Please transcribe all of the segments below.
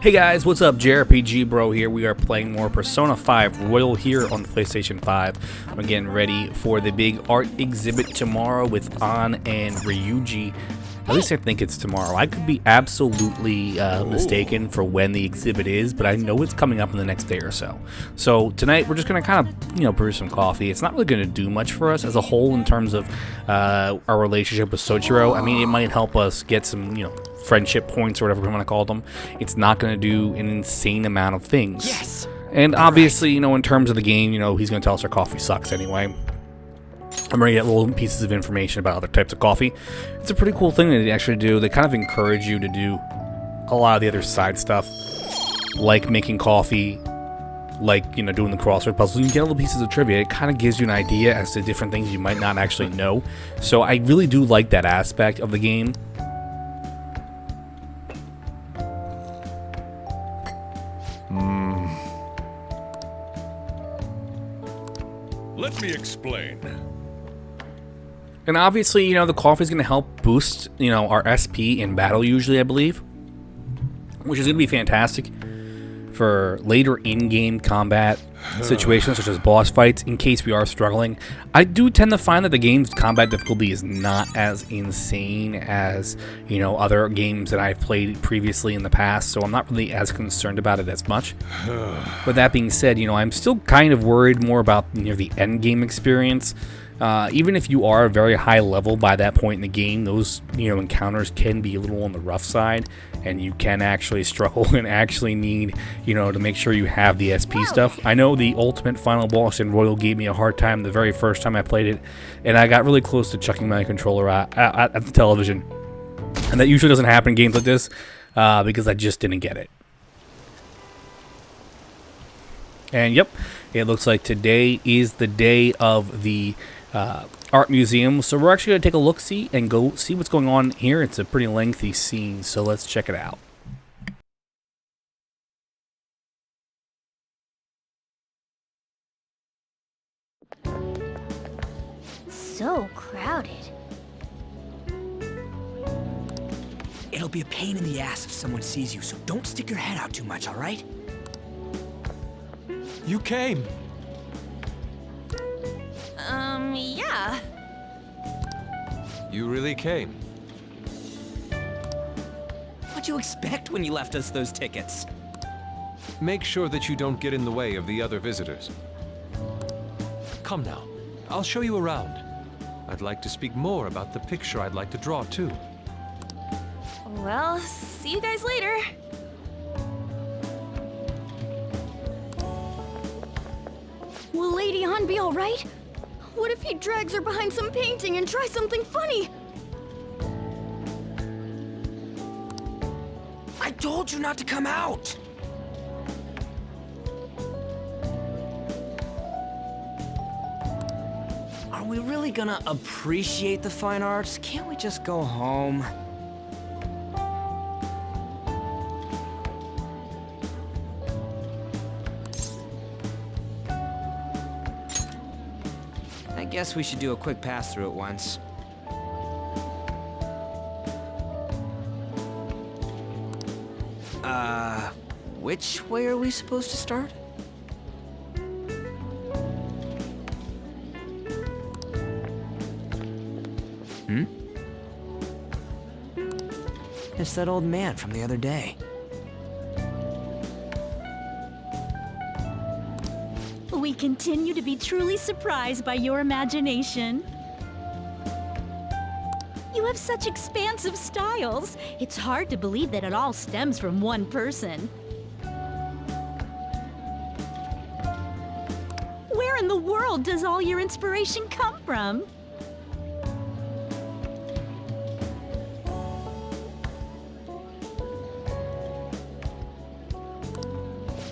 Hey guys, what's up? JRPG Bro here. We are playing more Persona 5 Royal here on the PlayStation 5. I'm getting ready for the big art exhibit tomorrow with An and Ryuji. At least I think it's tomorrow. I could be absolutely mistaken for when the exhibit is, but I know it's coming up in the next day or so. So tonight we're just going to kind of, brew some coffee. It's not really going to do much for us as a whole in terms of our relationship with Soichiro. I mean, it might help us get some, friendship points or whatever we want to call them. It's not going to do an insane amount of things. Yes. And obviously, in terms of the game, he's going to tell us our coffee sucks anyway. I'm going to get little pieces of information about other types of coffee. It's a pretty cool thing that they actually do. They kind of encourage you to do a lot of the other side stuff, like making coffee, like, doing the crossword puzzles. You get little pieces of trivia. It kind of gives you an idea as to different things you might not actually know. So I really do like that aspect of the game. Let me explain. And obviously, the coffee is going to help boost, our SP in battle usually, I believe. Which is going to be fantastic for later in-game combat situations, such as boss fights, in case we are struggling. I do tend to find that the game's combat difficulty is not as insane as, other games that I've played previously in the past, so I'm not really as concerned about it as much. But that being said, I'm still kind of worried more about the end-game experience. Even if you are very high level by that point in the game, those encounters can be a little on the rough side, and you can actually struggle and actually need to make sure you have the SP stuff. I know the ultimate final boss in Royal gave me a hard time the very first time I played it, and I got really close to chucking my controller at the television, and that usually doesn't happen in games like this because I just didn't get it. And yep, it looks like today is the day of the art museum, so we're actually going to take a look-see and go see what's going on here. It's a pretty lengthy scene, so let's check it out. So crowded. It'll be a pain in the ass if someone sees you, so don't stick your head out too much, all right? You came. Yeah. You really came. What'd you expect when you left us those tickets? Make sure that you don't get in the way of the other visitors. Come now. I'll show you around. I'd like to speak more about the picture I'd like to draw, too. Well, see you guys later. Will Lady Han be all right? What if he drags her behind some painting and tries something funny? I told you not to come out! Are we really gonna appreciate the fine arts? Can't we just go home? I guess we should do a quick pass through it once. Which way are we supposed to start? It's that old man from the other day. We continue to be truly surprised by your imagination. You have such expansive styles. It's hard to believe that it all stems from one person. Where in the world does all your inspiration come from?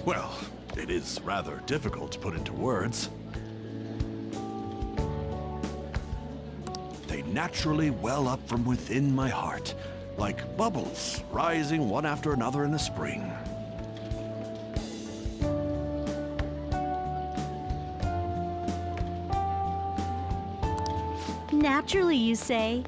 Well, it is rather difficult to put into words. They naturally well up from within my heart, like bubbles rising one after another in the spring. Naturally, you say.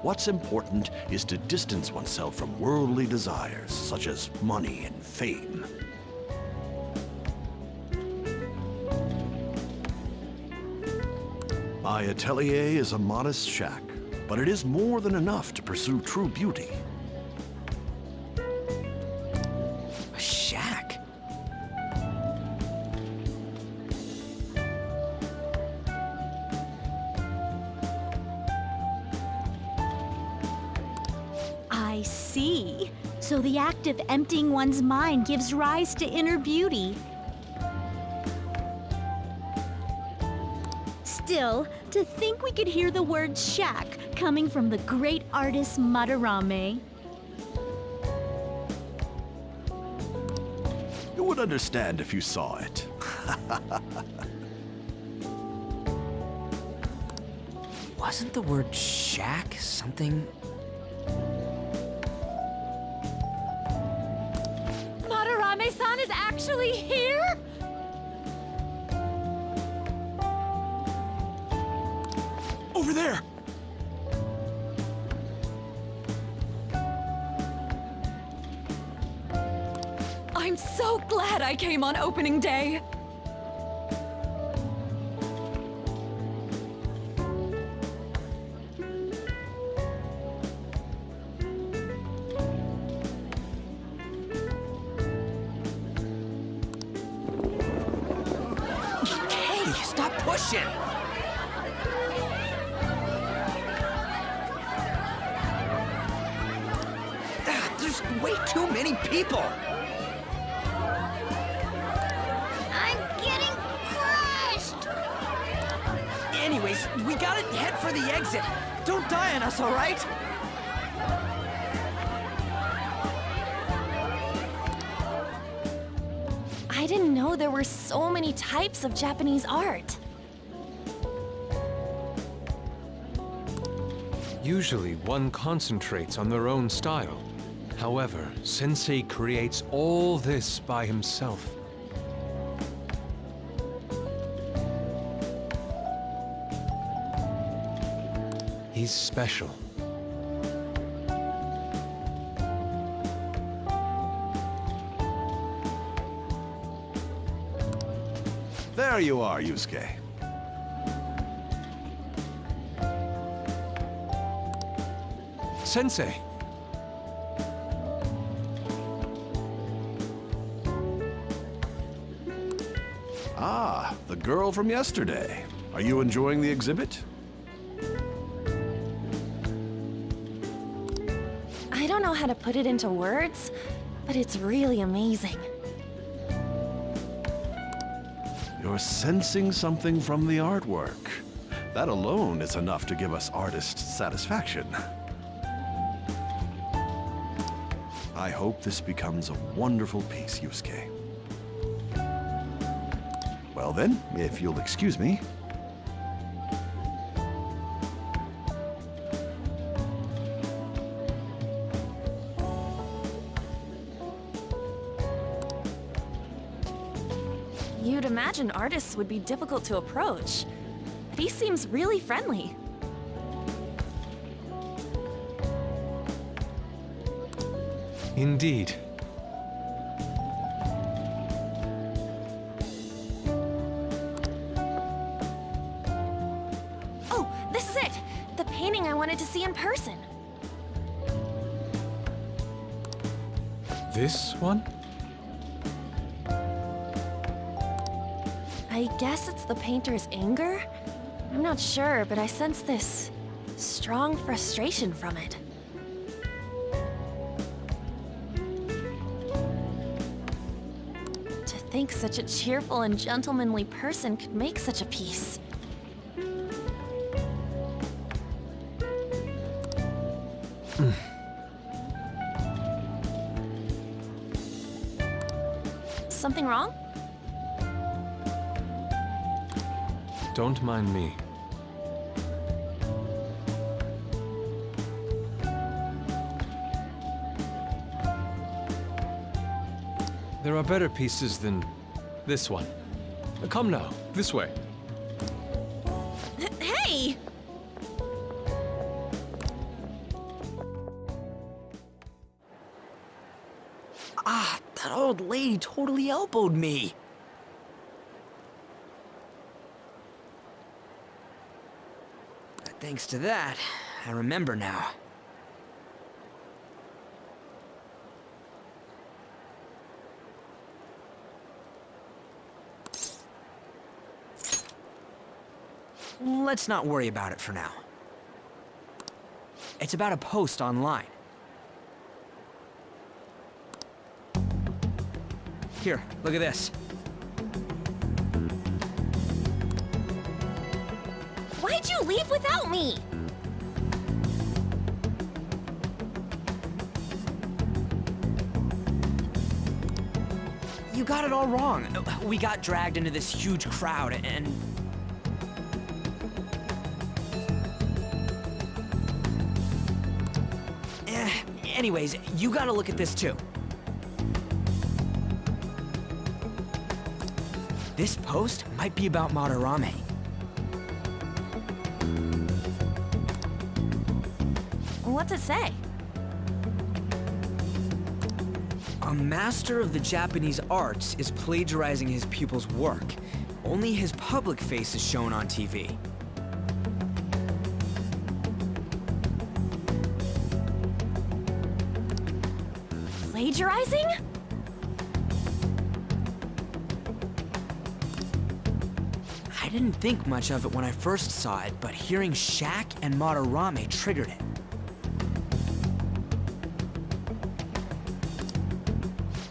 What's important is to distance oneself from worldly desires, such as money and fame. My atelier is a modest shack, but it is more than enough to pursue true beauty. A shack? I see. So the act of emptying one's mind gives rise to inner beauty. Still, to think we could hear the word shack coming from the great artist Madarame. You would understand if you saw it. Wasn't the word shack something? Madarame-san is actually here? Over there! I'm so glad I came on opening day. Hey, stop pushing! There's way too many people! I'm getting crushed! Anyways, we gotta head for the exit. Don't die on us, all right? I didn't know there were so many types of Japanese art. Usually, one concentrates on their own style. However, Sensei creates all this by himself. He's special. There you are, Yusuke. Sensei! Ah, the girl from yesterday. Are you enjoying the exhibit? I don't know how to put it into words, but it's really amazing. You're sensing something from the artwork. That alone is enough to give us artists satisfaction. I hope this becomes a wonderful piece, Yusuke. Well then, if you'll excuse me. You'd imagine artists would be difficult to approach, but he seems really friendly. Indeed. Oh, this is it! The painting I wanted to see in person. This one? I guess it's the painter's anger? I'm not sure, but I sense this strong frustration from it. To think such a cheerful and gentlemanly person could make such a piece. Something wrong? Don't mind me. There are better pieces than this one. Come now, this way. Hey! Ah, that old lady totally elbowed me. Thanks to that, I remember now. Let's not worry about it for now. It's about a post online. Here, look at this. Why'd you leave without me? You got it all wrong. We got dragged into this huge crowd and... Anyways, you gotta look at this too. This post might be about Madarame. What's it say? A master of the Japanese arts is plagiarizing his pupil's work. Only his public face is shown on TV. Plagiarizing? I didn't think much of it when I first saw it, but hearing Shaq and Madarame triggered it.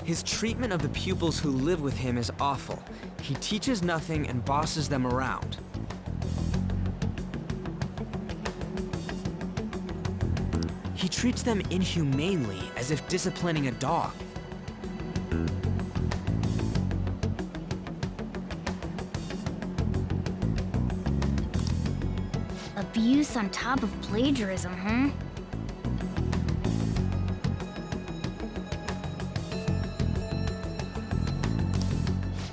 His treatment of the pupils who live with him is awful. He teaches nothing and bosses them around. He treats them inhumanely, as if disciplining a dog. Abuse on top of plagiarism, huh?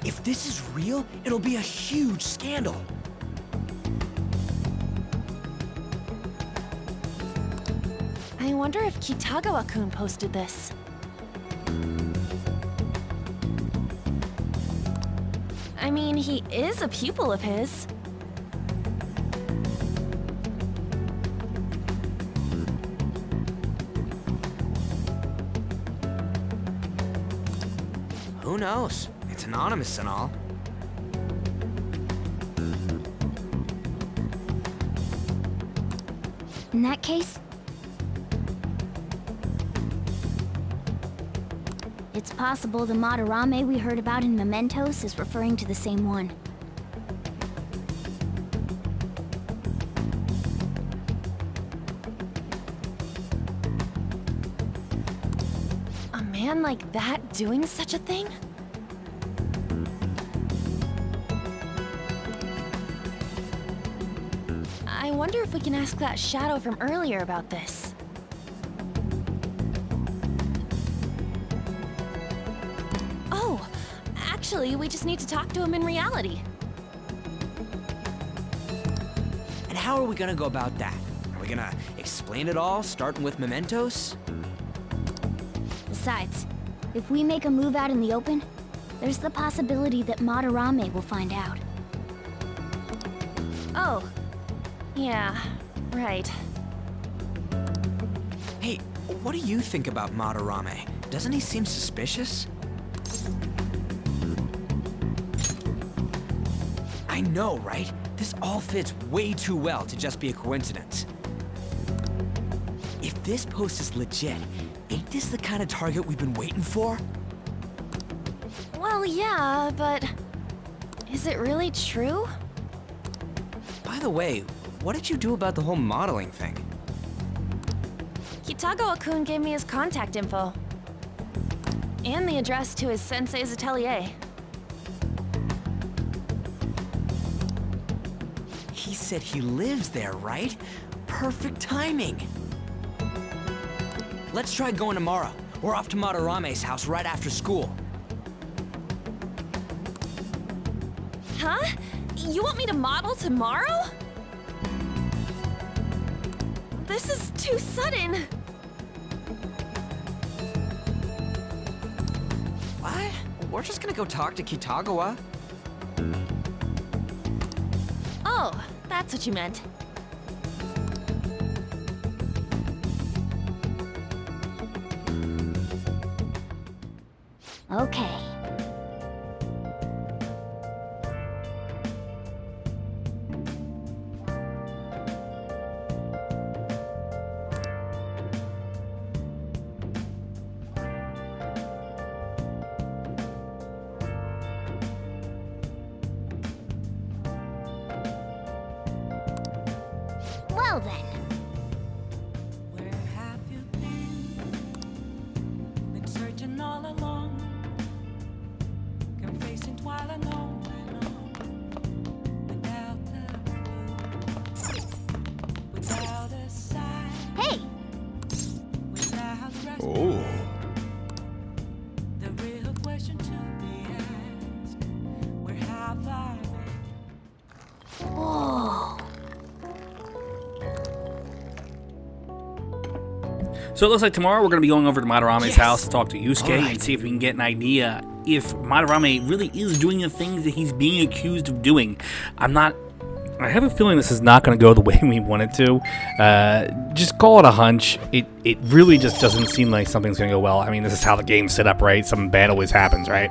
If this is real, it'll be a huge scandal. I wonder if Kitagawa-kun posted this. I mean, he is a pupil of his. Who knows? It's anonymous and all. In that case, it's possible the Madarame we heard about in Mementos is referring to the same one. A man like that doing such a thing? I wonder if we can ask that shadow from earlier about this. Oh, actually, we just need to talk to him in reality. And how are we gonna go about that? Are we gonna explain it all, starting with Mementos? Besides, if we make a move out in the open, there's the possibility that Madarame will find out. Oh, yeah, right. Hey, what do you think about Madarame? Doesn't he seem suspicious? I know, right? This all fits way too well to just be a coincidence. If this post is legit, ain't this the kind of target we've been waiting for? Well, yeah, but is it really true? By the way, what did you do about the whole modeling thing? Kitagawa-kun gave me his contact info. And the address to his sensei's atelier. He said he lives there, right? Perfect timing. Let's try going tomorrow. We're off to Madarame's house right after school. Huh? You want me to model tomorrow? This is too sudden. we're just gonna go talk to Kitagawa. Oh, that's what you meant. Okay. Well then. Where have you been searching all along, confessing while alone without a sign, Hey! without rest. Oh. The real question to be asked, where have I been? Whoa. So it looks like tomorrow we're going to be going over to Madarame's Yes! house to talk to Yusuke All right. and see if we can get an idea if Madarame really is doing the things that he's being accused of doing. I have a feeling this is not going to go the way we want it to. Just call it a hunch. It really just doesn't seem like something's going to go well. I mean, this is how the game's set up, right? Something bad always happens, right?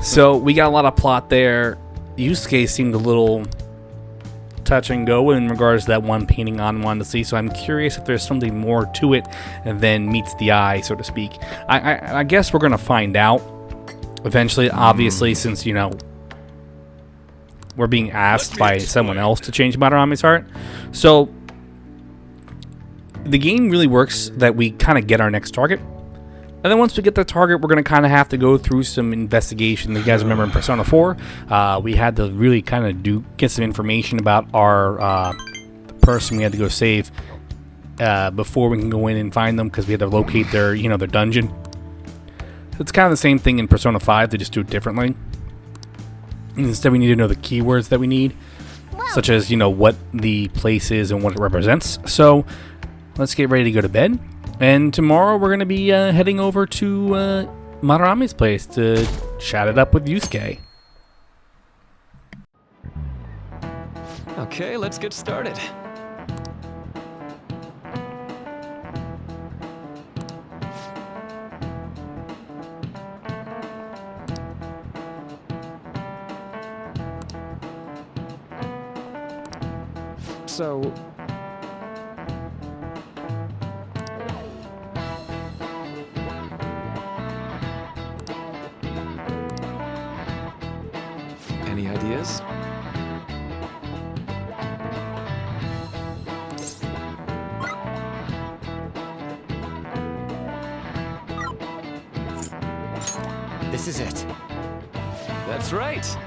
So we got a lot of plot there. Yusuke seemed a little touch and go in regards to that one painting on wanted to see, so I'm curious if there's something more to it than meets the eye, so to speak. I guess we're gonna find out eventually, obviously, since, you know, we're being asked by someone else to change Madarame's heart. So the game really works that we kind of get our next target, and then once we get the target, we're going to kind of have to go through some investigation. You guys remember in Persona 4, we had to really kind of get some information about our the person we had to go save before we can go in and find them, because we had to locate their dungeon. It's kind of the same thing in Persona 5. They just do it differently. And instead, we need to know the keywords that we need, such as what the place is and what it represents. So let's get ready to go to bed. And tomorrow we're going to be heading over to Madarame's place to chat it up with Yusuke. Okay, let's get started. So, any ideas? This is it. That's right.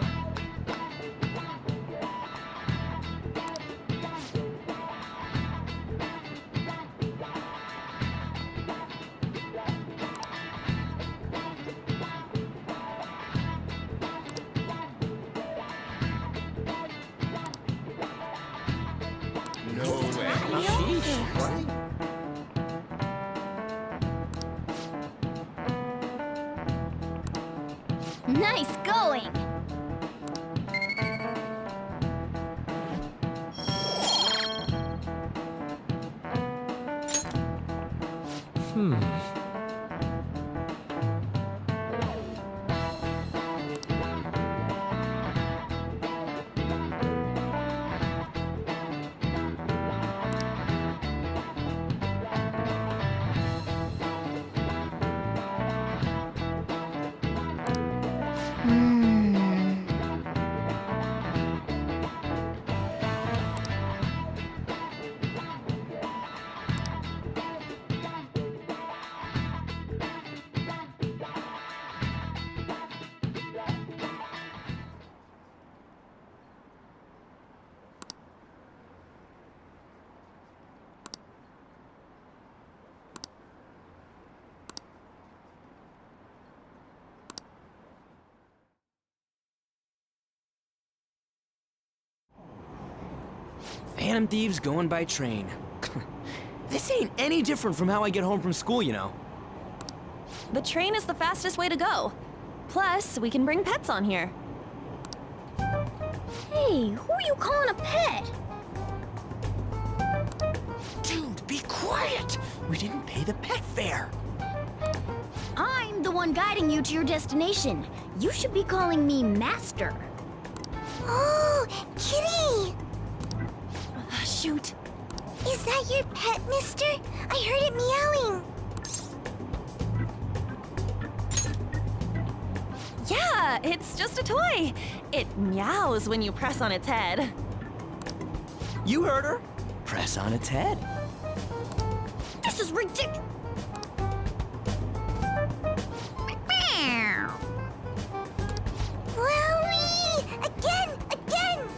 Nice going! Phantom thieves going by train. This ain't any different from how I get home from school, you know. The train is the fastest way to go. Plus, we can bring pets on here. Hey, who are you calling a pet? Dude, be quiet! We didn't pay the pet fare. I'm the one guiding you to your destination. You should be calling me Master. Oh, Kitty! Shoot. Is that your pet, mister? I heard it meowing. Yeah, it's just a toy. It meows when you press on its head. You heard her. Press on its head. This is ridiculous. Wowie! Again! Again!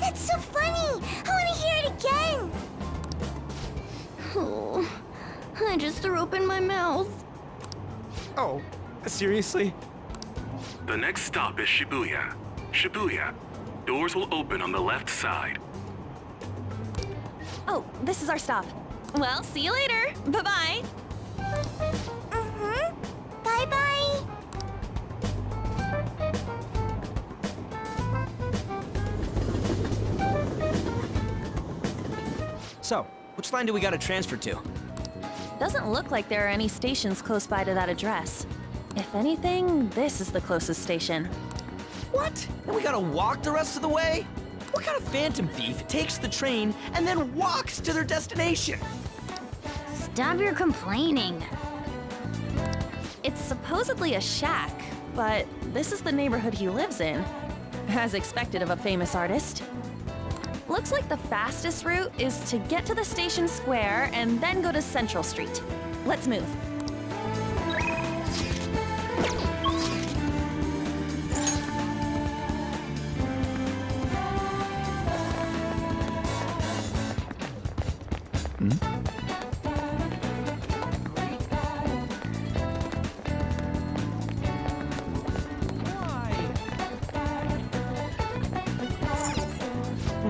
That's so funny! I want to hear it again! Oh, I just threw up in my mouth. Oh, seriously? The next stop is Shibuya. Shibuya. Doors will open on the left side. Oh, this is our stop. Well, see you later. Bye-bye. Mm-hmm. Bye-bye. So, which line do we gotta transfer to? Doesn't look like there are any stations close by to that address. If anything, this is the closest station. What? And we gotta walk the rest of the way? What kind of phantom thief takes the train and then walks to their destination? Stop your complaining. It's supposedly a shack, but this is the neighborhood he lives in. As expected of a famous artist. Looks like the fastest route is to get to the station square and then go to Central Street. Let's move.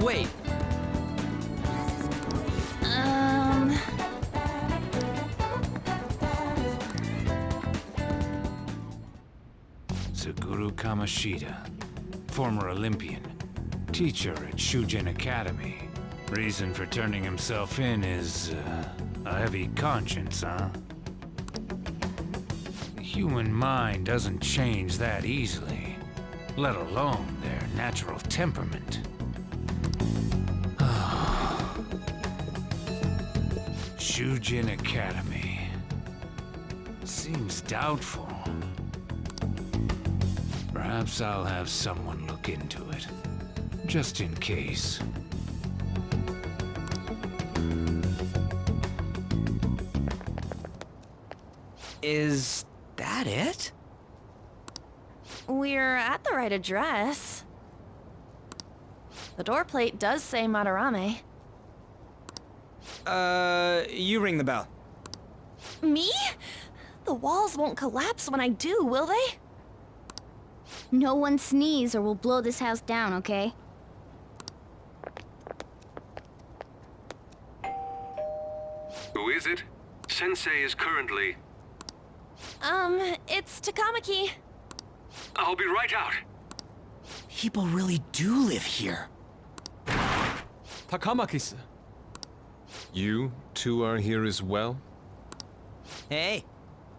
Wait, Suguru Kamashita, former Olympian, teacher at Shujin Academy. Reason for turning himself in is a heavy conscience, huh? The human mind doesn't change that easily, let alone their natural temperament. Shujin Academy. Seems doubtful. Perhaps I'll have someone look into it, just in case. is that it? We're at the right address. The door plate does say Madarame. You ring the bell. Me? The walls won't collapse when I do, will they? No one sneeze or we'll blow this house down, okay? Who is it? Sensei is currently... It's Takamaki. I'll be right out. People really do live here. Takamaki-san. You two are here as well? Hey.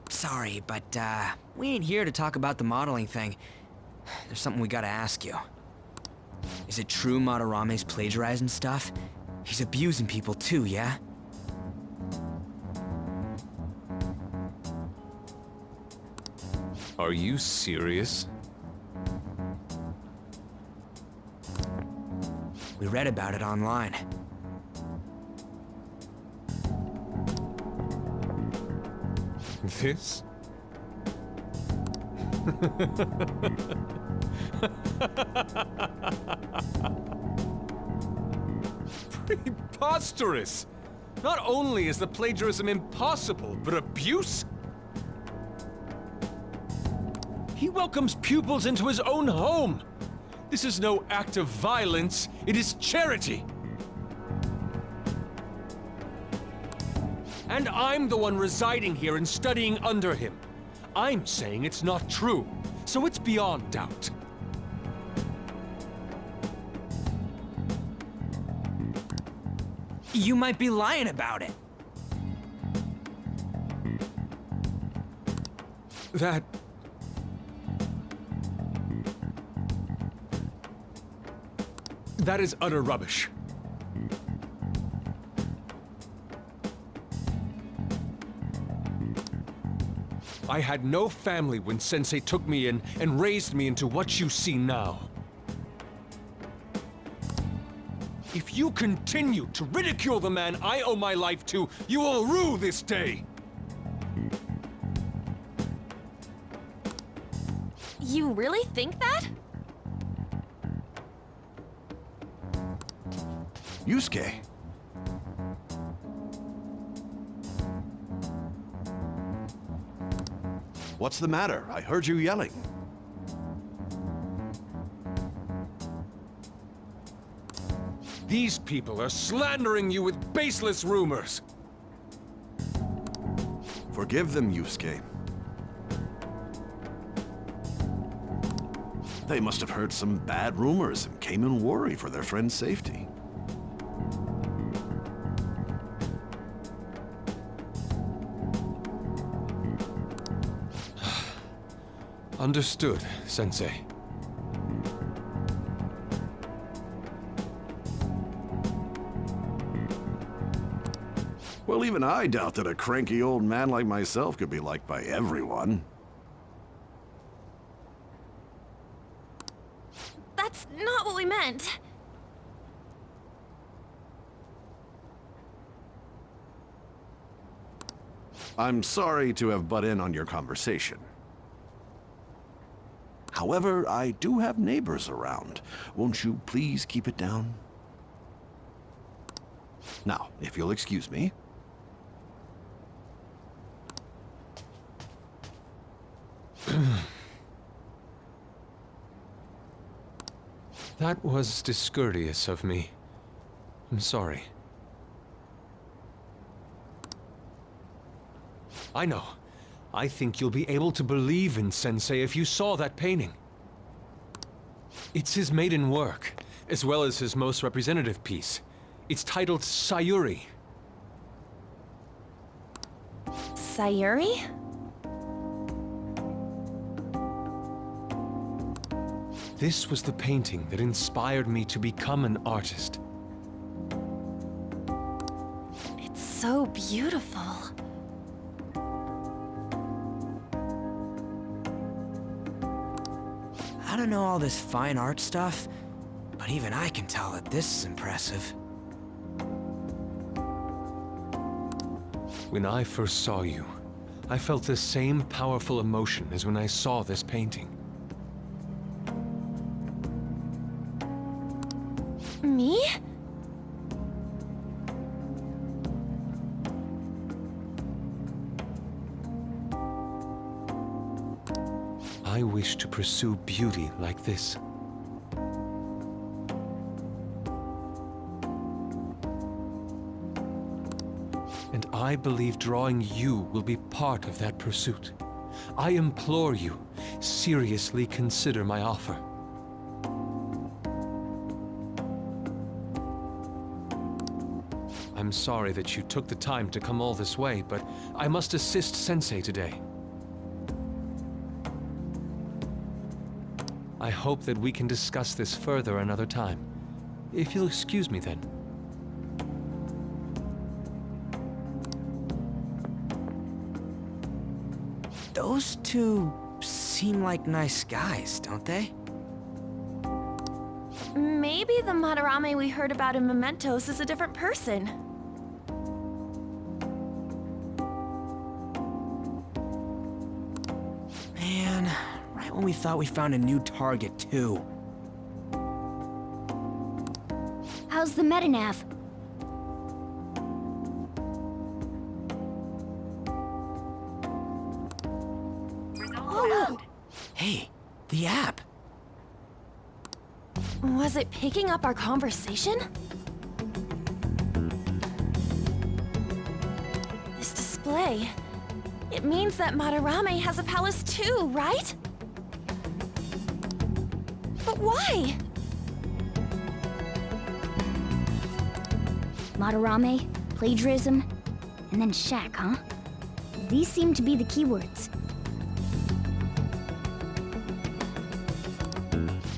Sorry, but, we ain't here to talk about the modeling thing. There's something we gotta ask you. Is it true Madarame's plagiarizing stuff? He's abusing people too, yeah? Are you serious? We read about it online. This? Preposterous! Not only is the plagiarism impossible, but abuse? He welcomes pupils into his own home. This is no act of violence, it is charity. And I'm the one residing here and studying under him. I'm saying it's not true, so it's beyond doubt. You might be lying about it. That is utter rubbish. I had no family when Sensei took me in and raised me into what you see now. If you continue to ridicule the man I owe my life to, you will rue this day! You really think that? Yusuke. What's the matter? I heard you yelling. These people are slandering you with baseless rumors. Forgive them, Yusuke. They must have heard some bad rumors and came in worry for their friend's safety. Understood, Sensei. Well, even I doubt that a cranky old man like myself could be liked by everyone. That's not what we meant. I'm sorry to have butt in on your conversation. However, I do have neighbors around. Won't you please keep it down? Now, if you'll excuse me. That was discourteous of me. I'm sorry. I know. I think you'll be able to believe in Sensei if you saw that painting. It's his maiden work, as well as his most representative piece. It's titled Sayuri. Sayuri? This was the painting that inspired me to become an artist. It's so beautiful. I don't know all this fine art stuff, but even I can tell that this is impressive. When I first saw you, I felt the same powerful emotion as when I saw this painting. Me? I wish to pursue beauty like this. And I believe drawing you will be part of that pursuit. I implore you, seriously consider my offer. I'm sorry that you took the time to come all this way, but I must assist Sensei today. I hope that we can discuss this further another time. If you'll excuse me then. Those two seem like nice guys, don't they? Maybe the Madarame we heard about in Mementos is a different person. Man, right when we thought we found a new target, too. How's the Metanav? Hey, the app. Was it picking up our conversation? This display, it means that Madarame has a palace too, right? But why? Madarame, plagiarism, and then shack, huh? These seem to be the keywords.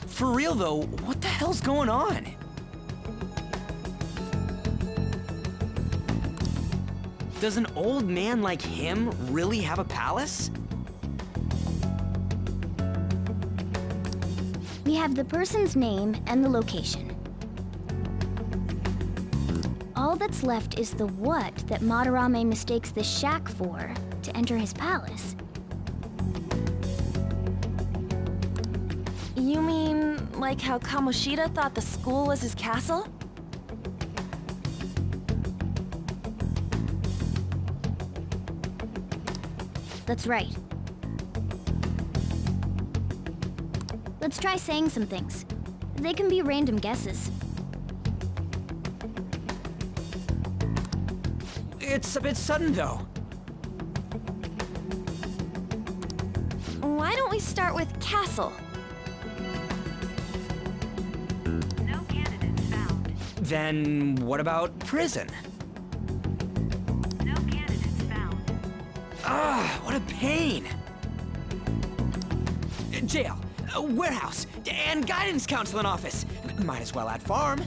For real though, what the hell's going on? Does an old man like him really have a palace? We have the person's name and the location. All that's left is the what that Madarame mistakes the shack for to enter his palace. You mean like how Kamoshida thought the school was his castle? That's right. Let's try saying some things. They can be random guesses. It's a bit sudden though. Why don't we start with castle? No candidates found. Then what about prison? No candidates found. Ah, what a pain! Jail, warehouse, and guidance counseling office. Might as well add farm.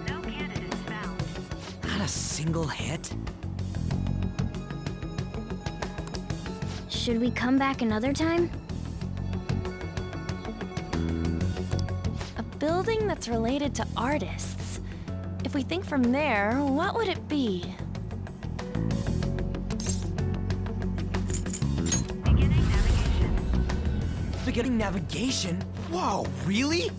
No candidates found. Not a single hit. Should we come back another time? A building that's related to artists. If we think from there, what would it be? Beginning navigation. Beginning navigation? Whoa, really?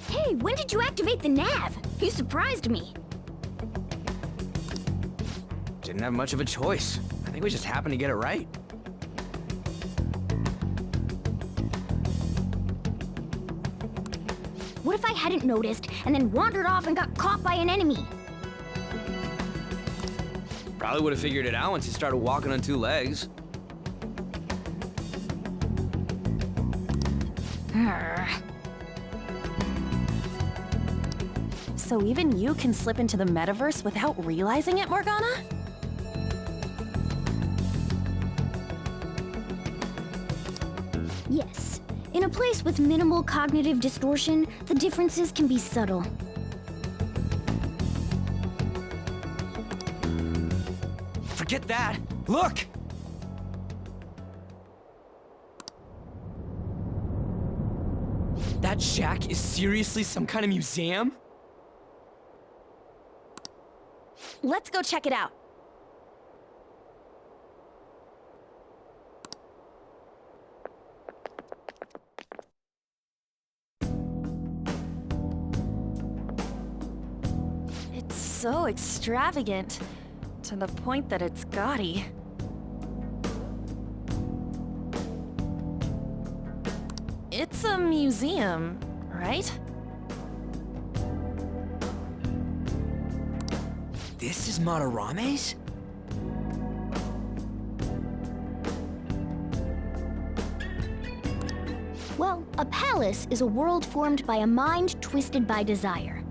Hey, when did you activate the nav? You surprised me. Didn't have much of a choice. I think we just happened to get it right. What if I hadn't noticed and then wandered off and got caught by an enemy? Probably would have figured it out once you started walking on two legs. Arr. So even you can slip into the metaverse without realizing it, Morgana? Yes. In a place with minimal cognitive distortion, the differences can be subtle. Forget that. Look! That shack is seriously some kind of museum? Let's go check it out. It's so extravagant, to the point that it's gaudy. It's a museum, right? This is Madarame's? Well, a palace is a world formed by a mind twisted by desire.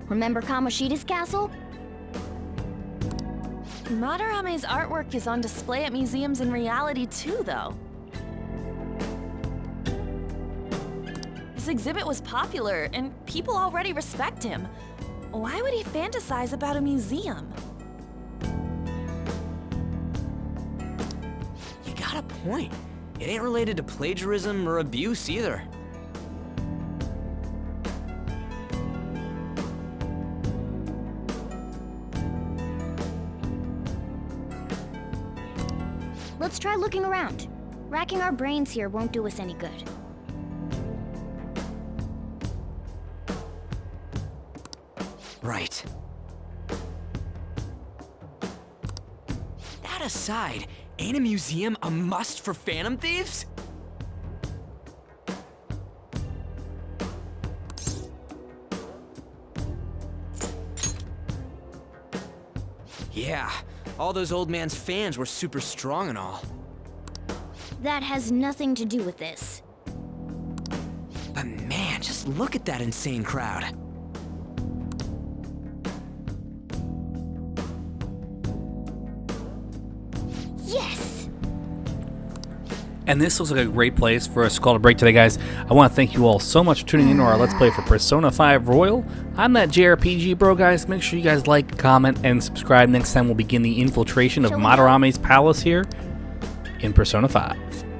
Remember Kamoshida's castle? Madarame's artwork is on display at museums in reality too, though. This exhibit was popular, and people already respect him. Why would he fantasize about a museum? You got a point. It ain't related to plagiarism or abuse either. Let's try looking around. Racking our brains here won't do us any good. Right. That aside, ain't a museum a must for Phantom Thieves? Yeah, all those old man's fans were super strong and all. That has nothing to do with this. But man, just look at that insane crowd. Yes! And this looks like a great place for us to call it a break today, guys. I want to thank you all so much for tuning in to our Let's Play for Persona 5 Royal. I'm that JRPG bro, guys. Make sure you guys like, comment, and subscribe. Next time we'll begin the infiltration of Madarame's palace here in Persona 5.